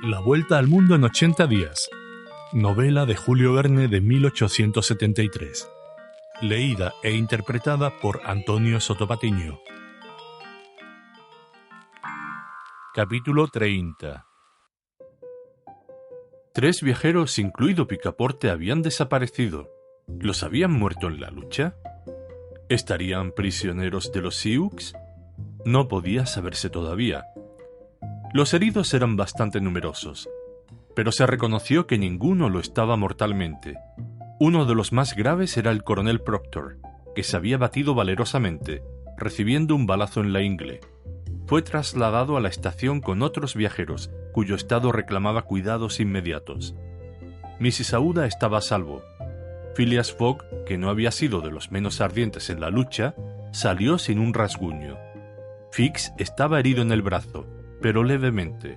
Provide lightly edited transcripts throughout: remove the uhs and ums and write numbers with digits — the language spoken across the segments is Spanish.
La vuelta al mundo en 80 días. Novela de Julio Verne de 1873. Leída e interpretada por Antonio Sotopatiño. Capítulo 30. 3 viajeros, incluido Picaporte, habían desaparecido. ¿Los habían muerto en la lucha? ¿Estarían prisioneros de los Sioux? No podía saberse todavía. Los heridos eran bastante numerosos, pero se reconoció que ninguno lo estaba mortalmente. Uno de los más graves era el coronel Proctor, que se había batido valerosamente, recibiendo un balazo en la ingle. Fue trasladado a la estación con otros viajeros, cuyo estado reclamaba cuidados inmediatos. Mrs. Aouda estaba a salvo. Phileas Fogg, que no había sido de los menos ardientes en la lucha, salió sin un rasguño. Fix estaba herido en el brazo, pero levemente.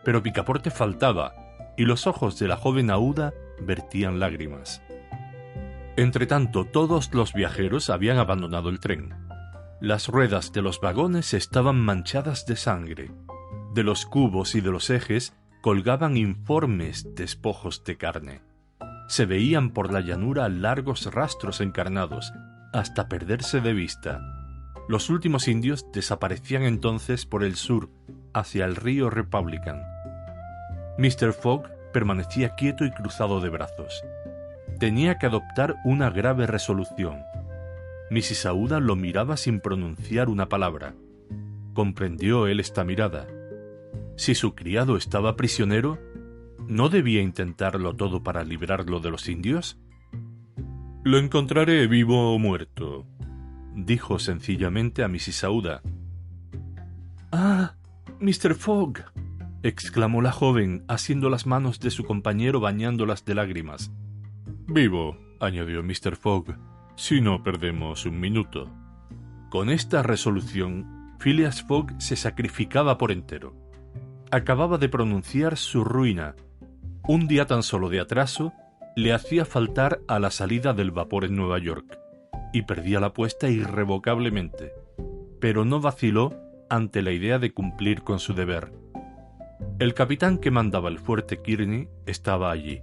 Pero Picaporte faltaba, y los ojos de la joven Aouda vertían lágrimas. Entretanto, todos los viajeros habían abandonado el tren. Las ruedas de los vagones estaban manchadas de sangre. De los cubos y de los ejes colgaban informes despojos de carne. Se veían por la llanura largos rastros encarnados, hasta perderse de vista. Los últimos indios desaparecían entonces por el sur, hacia el río Republican. Mr. Fogg permanecía quieto y cruzado de brazos. Tenía que adoptar una grave resolución. Mrs. Aouda lo miraba sin pronunciar una palabra. Comprendió él esta mirada. Si su criado estaba prisionero, ¿no debía intentarlo todo para librarlo de los indios? «Lo encontraré vivo o muerto», dijo sencillamente a Mrs. Aouda. «¡Ah, Mr. Fogg!», exclamó la joven, asiendo las manos de su compañero bañándolas de lágrimas. «Vivo», añadió Mr. Fogg, «si no perdemos un minuto». Con esta resolución, Phileas Fogg se sacrificaba por entero. Acababa de pronunciar su ruina. Un día tan solo de atraso le hacía faltar a la salida del vapor en Nueva York, y perdía la apuesta irrevocablemente, pero no vaciló ante la idea de cumplir con su deber. El capitán que mandaba el fuerte Kearny estaba allí.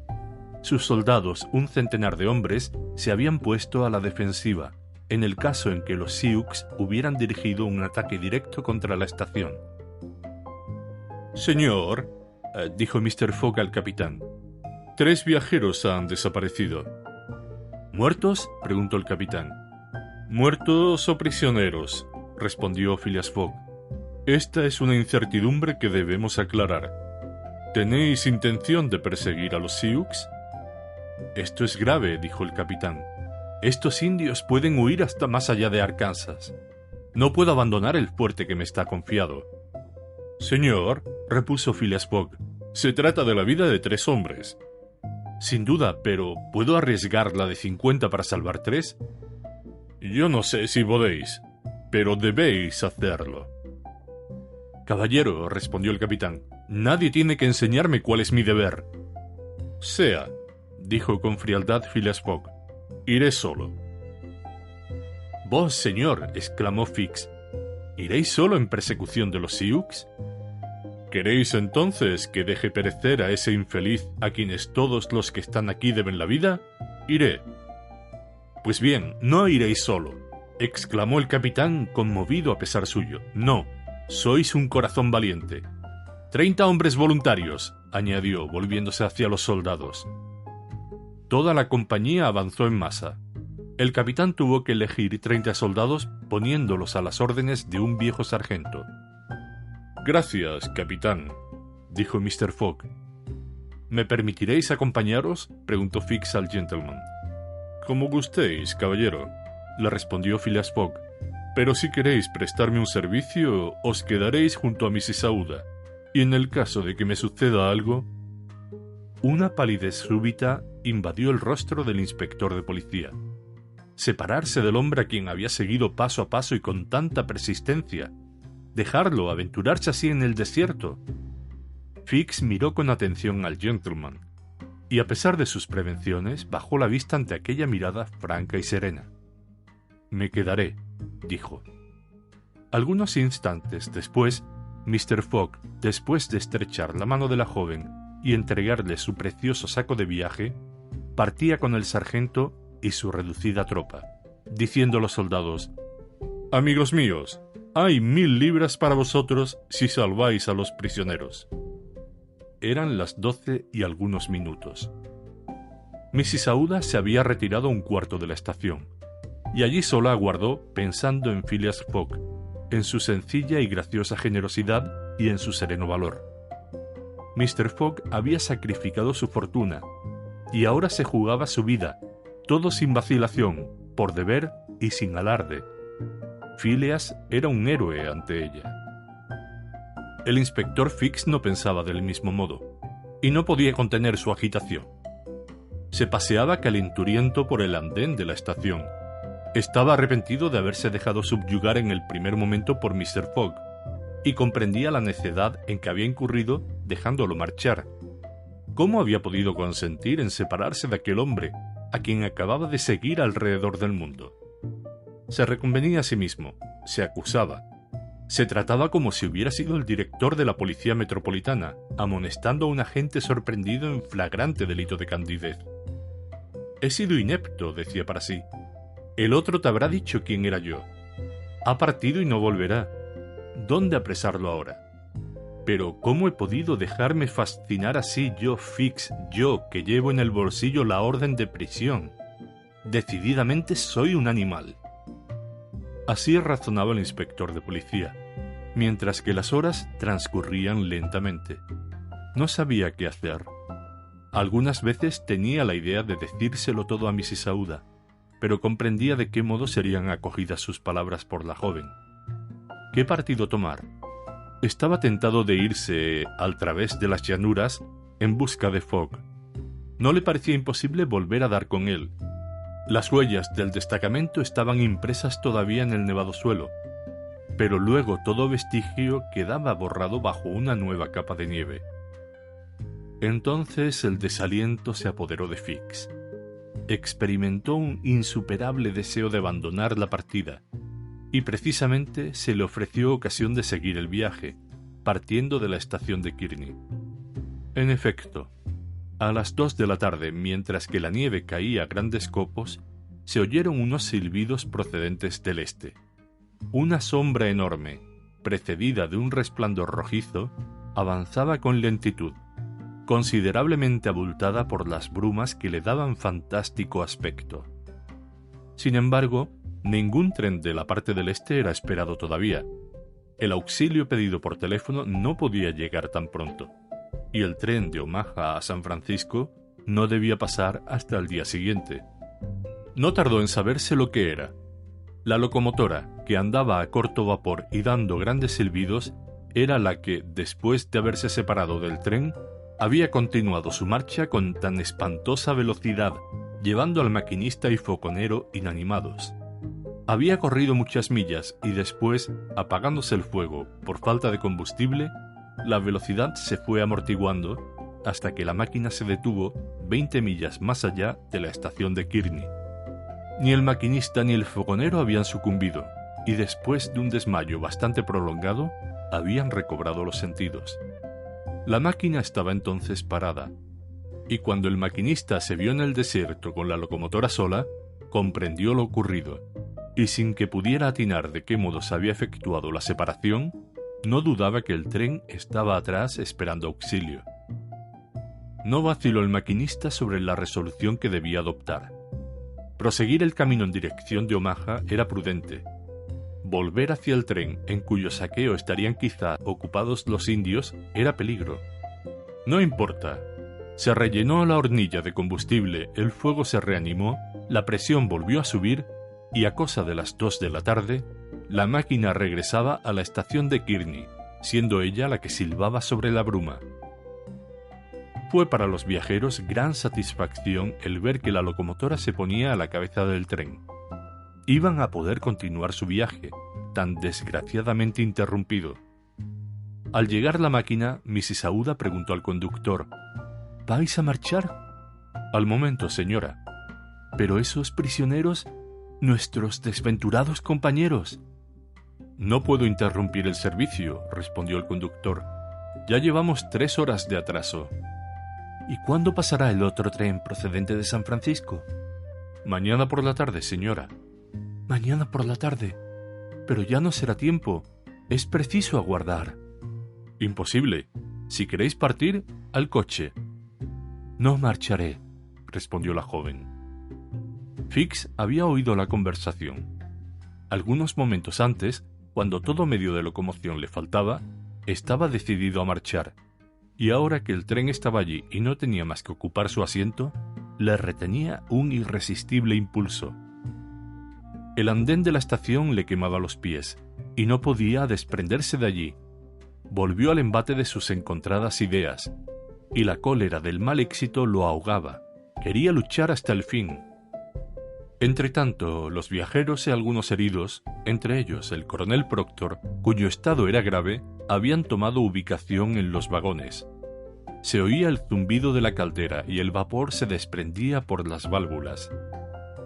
Sus soldados, un centenar de hombres, se habían puesto a la defensiva, en el caso en que los Sioux hubieran dirigido un ataque directo contra la estación. «Señor», dijo Mr. Fogg al capitán, «3 viajeros han desaparecido». «¿Muertos?», preguntó el capitán. «Muertos o prisioneros», respondió Phileas Fogg. «Esta es una incertidumbre que debemos aclarar. ¿Tenéis intención de perseguir a los Sioux?» «Esto es grave», dijo el capitán. «Estos indios pueden huir hasta más allá de Arkansas. No puedo abandonar el fuerte que me está confiado». «Señor», repuso Phileas Fogg, «se trata de la vida de 3 hombres». «Sin duda, pero ¿puedo arriesgar la de 50 para salvar 3? «Yo no sé si podéis, pero debéis hacerlo». «Caballero», respondió el capitán, «nadie tiene que enseñarme cuál es mi deber». «Sea», dijo con frialdad Phileas Fogg, «iré solo». «¿Vos, señor?», exclamó Fix, «¿iréis solo en persecución de los Sioux?» ¿Queréis entonces que deje perecer a ese infeliz a quienes todos los que están aquí deben la vida? Iré. Pues bien, no iréis solo, exclamó el capitán conmovido a pesar suyo. No, sois un corazón valiente. 30 hombres voluntarios, añadió, volviéndose hacia los soldados. Toda la compañía avanzó en masa. El capitán tuvo que elegir 30 soldados poniéndolos a las órdenes de un viejo sargento. «Gracias, capitán», dijo Mr. Fogg. «¿Me permitiréis acompañaros?», preguntó Fix al gentleman. «Como gustéis, caballero», le respondió Phileas Fogg. «Pero si queréis prestarme un servicio, os quedaréis junto a Mrs. Aouda, y en el caso de que me suceda algo...». Una palidez súbita invadió el rostro del inspector de policía. Separarse del hombre a quien había seguido paso a paso y con tanta persistencia, dejarlo aventurarse así en el desierto. Fix miró con atención al gentleman, y a pesar de sus prevenciones, bajó la vista ante aquella mirada franca y serena. «Me quedaré», dijo. Algunos instantes después, Mr. Fogg, después de estrechar la mano de la joven y entregarle su precioso saco de viaje, partía con el sargento y su reducida tropa, diciendo a los soldados: «Amigos míos, hay 1000 libras para vosotros si salváis a los prisioneros». Eran las 12 y algunos minutos. Mrs. Aouda se había retirado a un cuarto de la estación, y allí sola aguardó pensando en Phileas Fogg, en su sencilla y graciosa generosidad y en su sereno valor. Mr. Fogg había sacrificado su fortuna, y ahora se jugaba su vida, todo sin vacilación, por deber y sin alarde. Phileas era un héroe ante ella. El inspector Fix no pensaba del mismo modo, y no podía contener su agitación. Se paseaba calenturiento por el andén de la estación. Estaba arrepentido de haberse dejado subyugar en el primer momento por Mr. Fogg, y comprendía la necedad en que había incurrido dejándolo marchar. ¿Cómo había podido consentir en separarse de aquel hombre, a quien acababa de seguir alrededor del mundo? Se reconvenía a sí mismo, se acusaba. Se trataba como si hubiera sido el director de la Policía Metropolitana, amonestando a un agente sorprendido en flagrante delito de candidez. «He sido inepto», decía para sí. «El otro te habrá dicho quién era yo. Ha partido y no volverá. ¿Dónde apresarlo ahora? Pero ¿cómo he podido dejarme fascinar así yo, Fix, yo que llevo en el bolsillo la orden de prisión? Decididamente soy un animal». Así razonaba el inspector de policía, mientras que las horas transcurrían lentamente. No sabía qué hacer. Algunas veces tenía la idea de decírselo todo a Mrs. Aouda, pero comprendía de qué modo serían acogidas sus palabras por la joven. ¿Qué partido tomar? Estaba tentado de irse al través de las llanuras en busca de Fogg. No le parecía imposible volver a dar con él. Las huellas del destacamento estaban impresas todavía en el nevado suelo, pero luego todo vestigio quedaba borrado bajo una nueva capa de nieve. Entonces el desaliento se apoderó de Fix. Experimentó un insuperable deseo de abandonar la partida, y precisamente se le ofreció ocasión de seguir el viaje, partiendo de la estación de Kearney. En efecto, a las 2 de la tarde, mientras que la nieve caía a grandes copos, se oyeron unos silbidos procedentes del este. Una sombra enorme, precedida de un resplandor rojizo, avanzaba con lentitud, considerablemente abultada por las brumas que le daban fantástico aspecto. Sin embargo, ningún tren de la parte del este era esperado todavía. El auxilio pedido por teléfono no podía llegar tan pronto, y el tren de Omaha a San Francisco no debía pasar hasta el día siguiente. No tardó en saberse lo que era. La locomotora, que andaba a corto vapor y dando grandes silbidos, era la que, después de haberse separado del tren, había continuado su marcha con tan espantosa velocidad, llevando al maquinista y fogonero inanimados. Había corrido muchas millas y después, apagándose el fuego por falta de combustible, la velocidad se fue amortiguando hasta que la máquina se detuvo 20 millas más allá de la estación de Kearney. Ni el maquinista ni el fogonero habían sucumbido, y después de un desmayo bastante prolongado, habían recobrado los sentidos. La máquina estaba entonces parada, y cuando el maquinista se vio en el desierto con la locomotora sola, comprendió lo ocurrido, y sin que pudiera atinar de qué modo se había efectuado la separación, no dudaba que el tren estaba atrás esperando auxilio. No vaciló el maquinista sobre la resolución que debía adoptar. Proseguir el camino en dirección de Omaha era prudente. Volver hacia el tren, en cuyo saqueo estarían quizá ocupados los indios, era peligro. No importa. Se rellenó la hornilla de combustible, el fuego se reanimó, la presión volvió a subir, y a cosa de las 2 de la tarde, la máquina regresaba a la estación de Kearney, siendo ella la que silbaba sobre la bruma. Fue para los viajeros gran satisfacción el ver que la locomotora se ponía a la cabeza del tren. Iban a poder continuar su viaje, tan desgraciadamente interrumpido. Al llegar la máquina, Mrs. Aouda preguntó al conductor: «¿Vais a marchar?» «Al momento, señora». «¿Pero esos prisioneros, nuestros desventurados compañeros?» No puedo interrumpir el servicio, respondió el conductor. Ya llevamos 3 horas de atraso. ¿Y cuándo pasará el otro tren procedente de San Francisco? Mañana por la tarde, señora. Mañana por la tarde. Pero ya no será tiempo. Es preciso aguardar. Imposible. Si queréis partir, al coche. No marcharé, respondió la joven. Fix había oído la conversación. Algunos momentos antes, cuando todo medio de locomoción le faltaba, estaba decidido a marchar, y ahora que el tren estaba allí y no tenía más que ocupar su asiento, le retenía un irresistible impulso. El andén de la estación le quemaba los pies, y no podía desprenderse de allí. Volvió al embate de sus encontradas ideas, y la cólera del mal éxito lo ahogaba. Quería luchar hasta el fin. Entretanto, los viajeros y algunos heridos, entre ellos el coronel Proctor, cuyo estado era grave, habían tomado ubicación en los vagones. Se oía el zumbido de la caldera y el vapor se desprendía por las válvulas.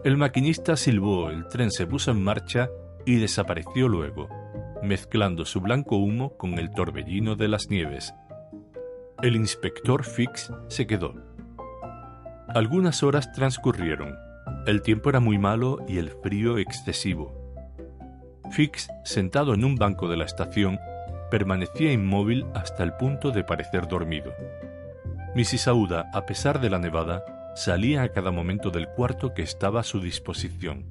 El maquinista silbó, el tren se puso en marcha y desapareció luego, mezclando su blanco humo con el torbellino de las nieves. El inspector Fix se quedó. Algunas horas transcurrieron. El tiempo era muy malo y el frío excesivo. Fix, sentado en un banco de la estación, permanecía inmóvil hasta el punto de parecer dormido. Mrs. Aouda, a pesar de la nevada, salía a cada momento del cuarto que estaba a su disposición.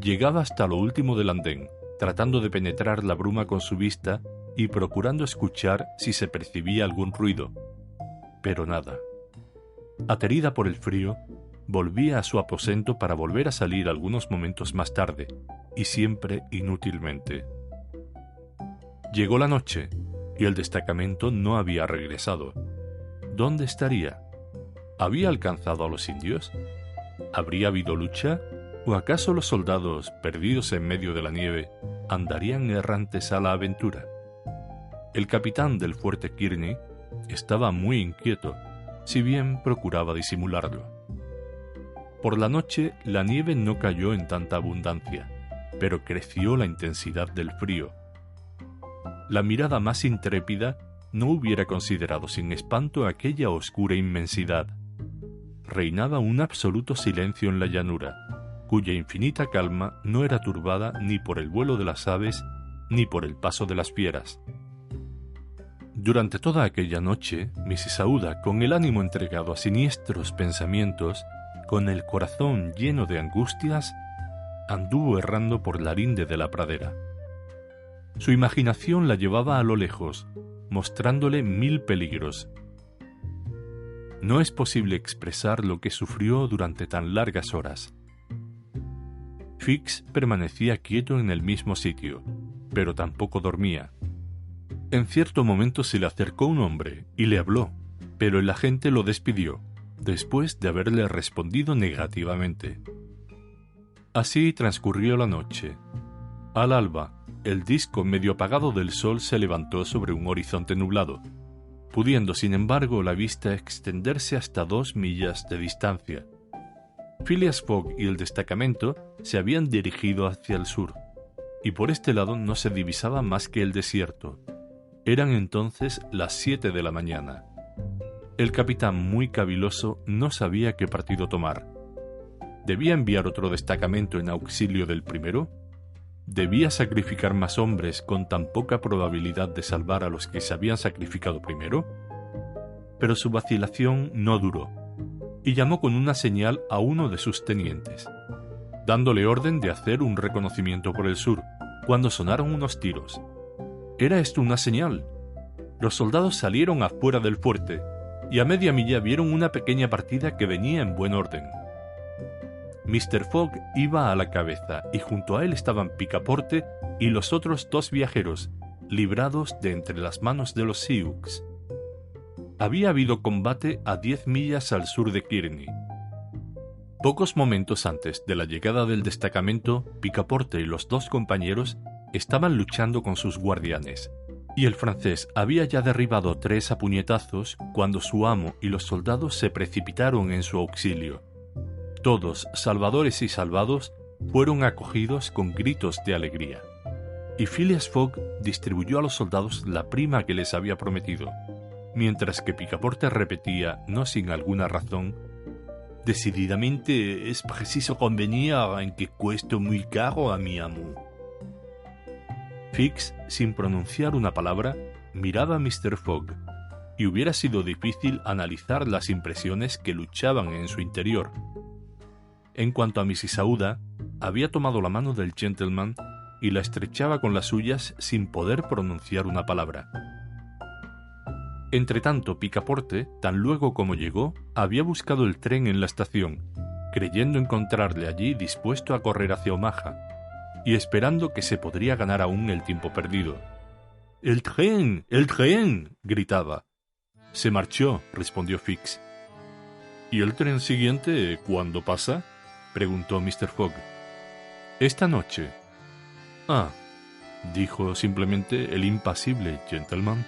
Llegaba hasta lo último del andén, tratando de penetrar la bruma con su vista y procurando escuchar si se percibía algún ruido. Pero nada. Aterida por el frío, volvía a su aposento para volver a salir algunos momentos más tarde, y siempre inútilmente. Llegó la noche, y el destacamento no había regresado. ¿Dónde estaría? ¿Había alcanzado a los indios? ¿Habría habido lucha? ¿O acaso los soldados, perdidos en medio de la nieve, andarían errantes a la aventura? El capitán del fuerte Kearney estaba muy inquieto, si bien procuraba disimularlo. Por la noche la nieve no cayó en tanta abundancia, pero creció la intensidad del frío. La mirada más intrépida no hubiera considerado sin espanto aquella oscura inmensidad. Reinaba un absoluto silencio en la llanura, cuya infinita calma no era turbada ni por el vuelo de las aves ni por el paso de las fieras. Durante toda aquella noche, Mrs. Aouda, con el ánimo entregado a siniestros pensamientos, con el corazón lleno de angustias, anduvo errando por la linde de la pradera. Su imaginación la llevaba a lo lejos, mostrándole 1000 peligros. No es posible expresar lo que sufrió durante tan largas horas. Fix permanecía quieto en el mismo sitio, pero tampoco dormía. En cierto momento se le acercó un hombre y le habló, pero el agente lo despidió, después de haberle respondido negativamente. Así transcurrió la noche. Al alba, el disco medio apagado del sol se levantó sobre un horizonte nublado, pudiendo sin embargo la vista extenderse hasta 2 millas de distancia. Phileas Fogg y el destacamento se habían dirigido hacia el sur, y por este lado no se divisaba más que el desierto. Eran entonces las 7 de la mañana. El capitán, muy caviloso, no sabía qué partido tomar. ¿Debía enviar otro destacamento en auxilio del primero? ¿Debía sacrificar más hombres con tan poca probabilidad de salvar a los que se habían sacrificado primero? Pero su vacilación no duró, y llamó con una señal a uno de sus tenientes, dándole orden de hacer un reconocimiento por el sur, cuando sonaron unos tiros. ¿Era esto una señal? Los soldados salieron afuera del fuerte, y a media milla vieron una pequeña partida que venía en buen orden. Mr. Fogg iba a la cabeza, y junto a él estaban Picaporte y los otros 2 viajeros, librados de entre las manos de los Sioux. Había habido combate a 10 millas al sur de Kearney. Pocos momentos antes de la llegada del destacamento, Picaporte y los 2 compañeros estaban luchando con sus guardianes, y el francés había ya derribado 3 a puñetazos cuando su amo y los soldados se precipitaron en su auxilio. Todos, salvadores y salvados, fueron acogidos con gritos de alegría. y Phileas Fogg distribuyó a los soldados la prima que les había prometido, mientras que Picaporte repetía, no sin alguna razón: «Decididamente es preciso convenir en que cuesto muy caro a mi amo». Fix, sin pronunciar una palabra, miraba a Mr. Fogg, y hubiera sido difícil analizar las impresiones que luchaban en su interior. En cuanto a Mrs. Aouda, había tomado la mano del gentleman y la estrechaba con las suyas sin poder pronunciar una palabra. Entretanto, Picaporte, tan luego como llegó, había buscado el tren en la estación, creyendo encontrarle allí dispuesto a correr hacia Omaha, y esperando que se podría ganar aún el tiempo perdido. «¡El tren! ¡El tren!», gritaba. «Se marchó», respondió Fix. «¿Y el tren siguiente cuándo pasa?», preguntó Mr. Fogg. «Esta noche». «Ah», dijo simplemente el impasible gentleman.